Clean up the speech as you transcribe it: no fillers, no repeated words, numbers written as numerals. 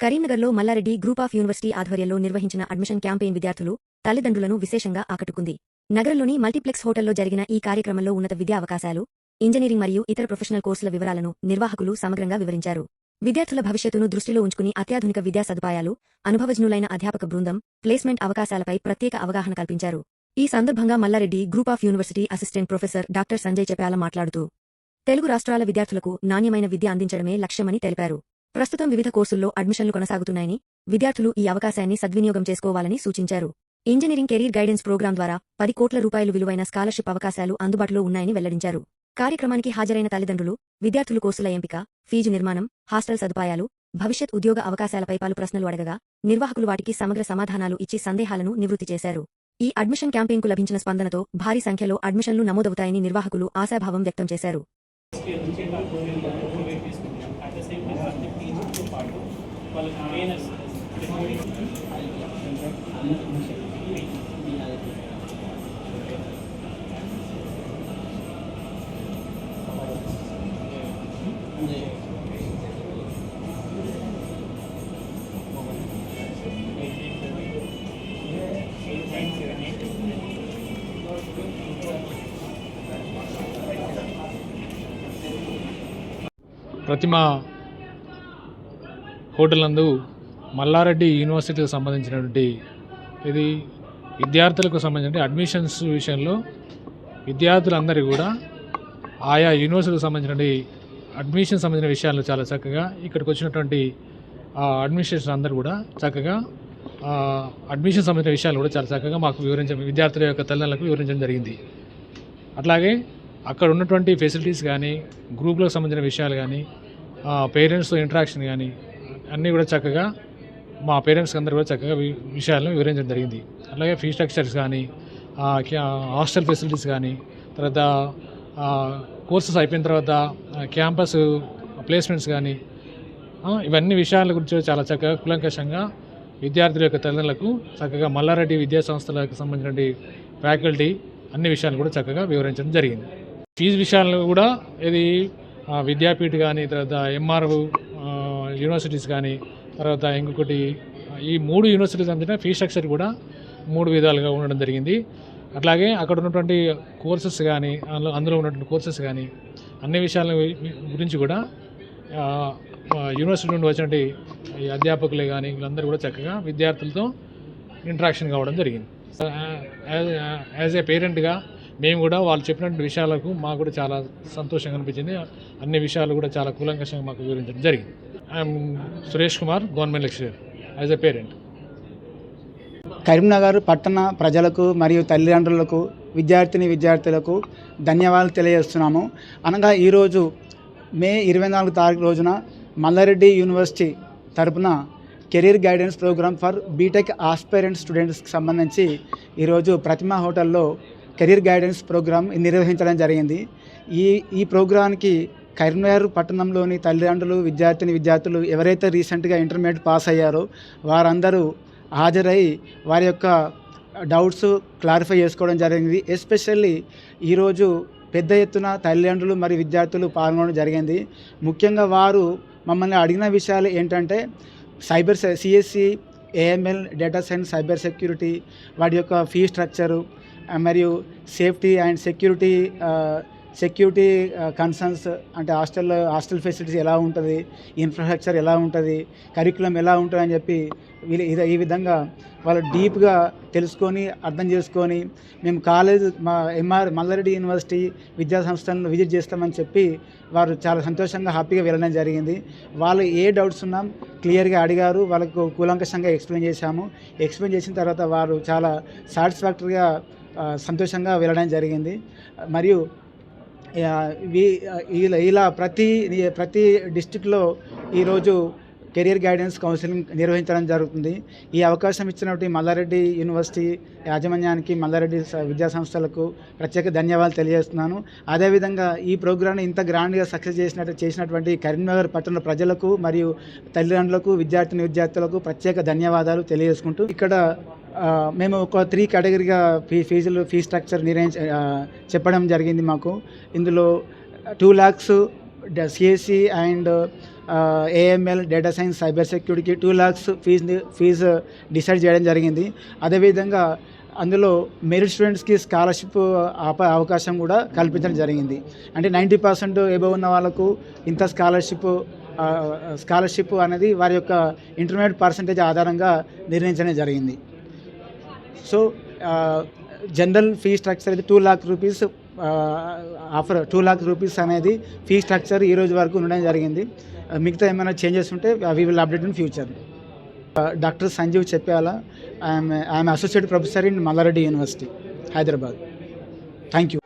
కరీంనగర్లో Mallareddy group of university ఆధ్వర్యంలో నిర్వహించిన అడ్మిషన్ క్యాంపెయిన్ విద్యార్థులు, తల్లిదండ్రులను విశేషంగా ఆకట్టుకుంది. నగరంలోని మల్టీప్లెక్స్ హోటల్లో జరిగిన ఈ కార్యక్రమంలో ఉన్నత విద్యా అవకాశాలు, ఇంజనీరింగ్ మరియు ఇతర ప్రొఫెషనల్ కోర్సుల వివరాలను నిర్వాహకులు సమగ్రంగా వివరించారు. విద్యార్థుల భవిష్యత్తును దృష్టిలో ఉంచుకుని అత్యాధునిక విద్యా సదుపాయాలు, అనుభవజ్ఞులైన అధ్యాపక బృందం, ప్లేస్మెంట్ అవకాశాలపై ప్రత్యేక అవగాహన కల్పించారు. ఈ సందర్భంగా Malla Reddy group of university assistant professor doctor Sanjay Chepyala మాట్లాడుతూ, తెలుగు రాష్ట్రాల విద్యార్థులకు నాణ్యమైన విద్య అందించడమే లక్ష్యమని తెలిపారు. ప్రస్తుతం వివిధ కోర్సుల్లో అడ్మిషన్లు కొనసాగుతున్నాయని, విద్యార్థులు ఈ అవకాశాన్ని సద్వినియోగం చేసుకోవాలని సూచించారు. ఇంజనీరింగ్ కెరీర్ గైడెన్స్ ప్రోగ్రాం ద్వారా 10 కోట్ల రూపాయలు విలువైన స్కాలర్షిప్ అవకాశాలు అందుబాటులో ఉన్నాయని వెల్లడించారు. కార్యక్రమానికి హాజరైన తల్లిదండ్రులు, విద్యార్థులు కోర్సుల ఎంపిక, ఫీజు నిర్మాణం, హాస్టల్ సదుపాయాలు, భవిష్యత్ ఉద్యోగ అవకాశాలపై పలు ప్రశ్నలు అడగగా, నిర్వాహకులు వాటికి సమగ్ర సమాధానాలు ఇచ్చి సందేహాలను నివృత్తి చేశారు. ఈ అడ్మిషన్ క్యాంపెయిన్కు లభించిన స్పందనతో భారీ సంఖ్యలో అడ్మిషన్లు నమోదవుతాయని నిర్వాహకులు ఆశాభావం వ్యక్తం చేశారు. ప్రతిమ హోటల్ నందు మల్లారెడ్డి యూనివర్సిటీకి సంబంధించినటువంటి ఇది విద్యార్థులకు సంబంధించిన అడ్మిషన్స్ విషయంలో విద్యార్థులందరూ కూడా ఆయా యూనివర్సిటీకి సంబంధించిన అడ్మిషన్ సంబంధించిన విషయాలు చాలా చక్కగా ఇక్కడికి వచ్చినటువంటి అడ్మినిస్ట్రేషన్ అందరూ కూడా చక్కగా అడ్మిషన్ సంబంధించిన విషయాలు కూడా చాలా చక్కగా మాకు విద్యార్థుల యొక్క తల్లిదండ్రులకు వివరించడం జరిగింది. అట్లాగే అక్కడ ఉన్నటువంటి ఫెసిలిటీస్ కానీ, గ్రూప్లకు సంబంధించిన విషయాలు కానీ, పేరెంట్స్తో ఇంటరాక్షన్ కానీ అన్నీ కూడా చక్కగా మా పేరెంట్స్కి అందరూ కూడా చక్కగా విషయాలను వివరించడం జరిగింది. అలాగే ఫీ స్ట్రక్చర్స్ కానీ, హాస్టల్ ఫెసిలిటీస్ కానీ, తర్వాత కోర్సెస్ అయిపోయిన తర్వాత క్యాంపస్ ప్లేస్మెంట్స్ కానీ, ఇవన్నీ విషయాల గురించి చాలా చక్కగా కూలంకషంగా విద్యార్థుల యొక్క తల్లిదండ్రులకు చక్కగా మల్లారెడ్డి విద్యా సంస్థలకు సంబంధించిన ఫ్యాకల్టీ అన్ని విషయాలు కూడా చక్కగా వివరించడం జరిగింది. ఫీజు విషయాలను కూడా ఇది విద్యాపీఠ కానీ, తర్వాత ఎంఆర్ఓ యూనివర్సిటీస్ కానీ, తర్వాత ఇంకొకటి ఈ 3 యూనివర్సిటీస్ సంబంధించిన ఫీ స్ట్రక్చర్ కూడా 3 విధాలుగా ఉండడం జరిగింది. అట్లాగే అక్కడ ఉన్నటువంటి కోర్సెస్ కానీ, అందులో ఉన్నటువంటి కోర్సెస్ కానీ అన్ని విషయాల గురించి కూడా యూనివర్సిటీ నుండి వచ్చినటువంటి ఈ అధ్యాపకులే కానీ వీళ్ళందరూ కూడా చక్కగా విద్యార్థులతో ఇంటరాక్షన్ కావడం జరిగింది. యాజ్ ఏ పేరెంట్గా మేము కూడా వాళ్ళు చెప్పినటువంటి విషయాలకు మాకు కూడా చాలా సంతోషంగా అనిపించింది. అన్ని విషయాలు కూడా చాలా కూలంకషంగా మాకు వివరించడం జరిగింది. I'm Suresh Kumar, government lecturer, as a parent. Karimnagar పట్టణ ప్రజలకు మరియు తల్లిదండ్రులకు, విద్యార్థులకు ధన్యవాదాలు తెలియజేస్తున్నాము. అనగా ఈరోజు మే 24 తారీఖు రోజున మల్లారెడ్డి యూనివర్సిటీ తరపున career guidance programme for BTech aspirant స్టూడెంట్స్కి సంబంధించి ఈరోజు ప్రతిమ హోటల్లో కెరీర్ గైడెన్స్ ప్రోగ్రామ్ నిర్వహించడం జరిగింది. ఈ ప్రోగ్రాంకి కరీంనగర్ పట్టణంలోని తల్లిదండ్రులు, విద్యార్థులు ఎవరైతే రీసెంట్గా ఇంటర్మీడియట్ పాస్ అయ్యారో వారందరూ హాజరై వారి యొక్క డౌట్స్ క్లారిఫై చేసుకోవడం జరిగింది. ఎస్పెషల్లీ ఈరోజు పెద్ద ఎత్తున తల్లిదండ్రులు మరియు విద్యార్థులు పాల్గొనడం జరిగింది. ముఖ్యంగా వారు మమ్మల్ని అడిగిన విషయాలు ఏంటంటే CSC, AML, data science, cyber security, వాటి యొక్క ఫీ స్ట్రక్చరు మరియు సేఫ్టీ అండ్ సెక్యూరిటీ కన్సర్న్స్, అంటే హాస్టల్ ఫెసిలిటీస్ ఎలా ఉంటుంది, ఇన్ఫ్రాస్ట్రక్చర్ ఎలా ఉంటుంది, కరికులం ఎలా ఉంటుంది అని చెప్పి ఈ విధంగా వాళ్ళు డీప్గా తెలుసుకొని అర్థం చేసుకొని మేము మల్లారెడ్డి యూనివర్సిటీ విద్యా సంస్థలను విజిట్ చేస్తామని చెప్పి వారు చాలా సంతోషంగా హ్యాపీగా వెళ్ళడం జరిగింది. వాళ్ళు ఏ డౌట్స్ ఉన్నా క్లియర్గా అడిగారు. వాళ్ళకు కూలంకషంగా ఎక్స్ప్లెయిన్ చేశాము. ఎక్స్ప్లెయిన్ చేసిన తర్వాత వారు చాలా సాటిస్ఫాక్టరీగా సంతోషంగా వెళ్ళడం జరిగింది. మరియు ఇలా ప్రతి డిస్టిక్లో ఈరోజు కెరీర్ గైడెన్స్ కౌన్సిలింగ్ నిర్వహించడం జరుగుతుంది. ఈ అవకాశం ఇచ్చినటువంటి మల్లారెడ్డి యూనివర్సిటీ యాజమాన్యానికి, మల్లారెడ్డి విద్యా సంస్థలకు ప్రత్యేక ధన్యవాదాలు తెలియజేస్తున్నాను. అదేవిధంగా ఈ ప్రోగ్రామ్ని ఇంత గ్రాండ్గా సక్సెస్ చేసినటువంటి కరీంనగర్ పట్టణ ప్రజలకు మరియు తల్లిదండ్రులకు, విద్యార్థులకు ప్రత్యేక ధన్యవాదాలు తెలియజేసుకుంటూ, ఇక్కడ మేము ఒక 3 కేటగిరీగా ఫీ స్ట్రక్చర్ చెప్పడం జరిగింది. మాకు ఇందులో 2 lakhs CSE and AIML, data science, cyber సెక్యూరిటీకి 2 lakhs ఫీజు డిసైడ్ చేయడం జరిగింది. అదేవిధంగా అందులో మెరిట్ స్టూడెంట్స్కి స్కాలర్షిప్ అవకాశం కూడా కల్పించడం జరిగింది. అంటే 90% ఎబవ్ ఉన్న వాళ్ళకు ఇంత స్కాలర్షిప్ అనేది వారి యొక్క ఇంటర్మీడియట్ పర్సంటేజ్ ఆధారంగా నిర్ణయించడం జరిగింది. సో జనరల్ ఫీ స్ట్రక్చర్ అయితే 2 lakh rupees offer 2 lakh rupees అనేది ఫీ స్ట్రక్చర్ ఈ రోజు వరకు ఉండడం జరిగింది. మిగతా ఏమైనా చేంజెస్ ఉంటే we will update in future. Doctor Sanjeev Cheppala, I'm associate professor in Malla Reddy university, Hyderabad. Thank you.